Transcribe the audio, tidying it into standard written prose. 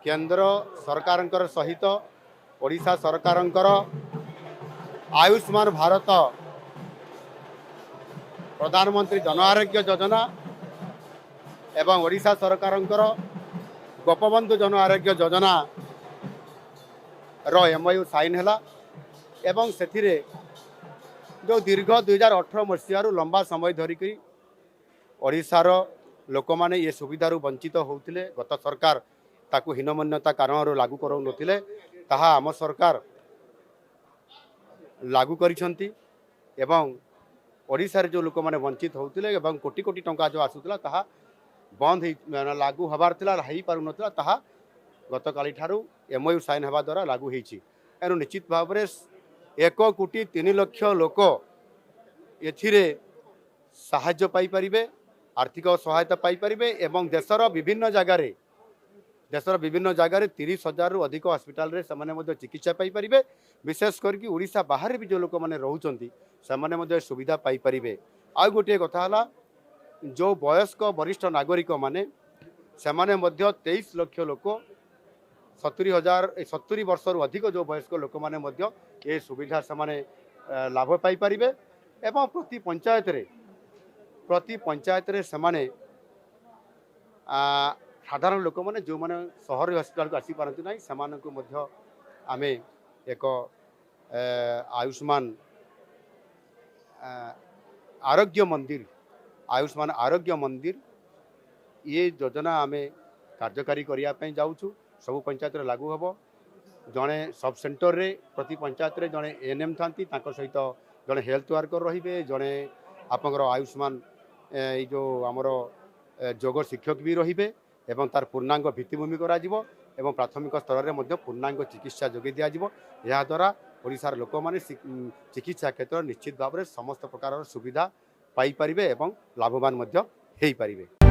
केंद्र सरकार सहित ओडिशा सरकार आयुष्मान भारत प्रधानमंत्री जन आरोग्य योजना एवं ओडिशा सरकार गोपबंधु जन आरोग्य योजना रो एमओयू साइन है एवं से जो दीर्घ 2018 मसीह लंबा समय धरिकी ओडिशार लोक मैंने ये सुविधार वंचित होते गत सरकार ताकू हीनमान्यता कारण लागू करू नथिले ताहा आम सरकार लागू करिसंती एवं ओडिशार जो लोक मैंने वंचित होते कोटी कोटी टंका जो आसूला ताहा बंद लागू हबार थिला हो पारु नथिला ताहा गत काली ठारू एमओयू साइन हेबा द्वारा लागू होईछि। एनु निश्चित भाव में 1,03,00,000 लोक एथिरे साहाय्य पाई परिबे आर्थिक सहायता पाई परिबे एवं देशर विभिन्न जगार 30,000 रु अधिक हॉस्पिटल रे समाने मध्ये चिकित्सा पाई परिबे। विशेष करके ओडिशा बाहर भी जो लोक मैंने रोचंती समाने मध्ये सुविधा पाई परिबे। आ गोटे कथा हला जो वयस्क वरिष्ठ नागरिक माने समाने मध्ये 23 लाख लोक 70 वर्ष रु अधिक जो वयस्क लोक मैंने मध्ये ये सुविधा समाने लाभ पाई परिबे एवं प्रति पंचायत रे समाने साधारण लोक मैंने जो मैंने शहर हॉस्पिटल को आसी पारती ना सेमान को मध्य आमे एक आयुष्मान आरोग्य मंदिर ये योजना आमे कार्यकारी करने जाऊँ सबु पंचायत रे लागू हम जड़े सब सेंटर रे प्रति पंचायत रे जड़े एएनएम था सहित जड़े हेल्थ वर्कर रे जड़े आपंकर आयुष्मान जो आमर जोग शिक्षक भी रे एवं तार पूर्णांग भित्तिभूमि करा एवं प्राथमिक स्तर में पूर्णांग चिकित्सा जोगे दिज्व यह द्वारा ओडिशार लोक मैंने चिकित्सा क्षेत्र निश्चित भाव में समस्त प्रकार सुविधा पाई परिबे एवं लाभवान हो पारिबे।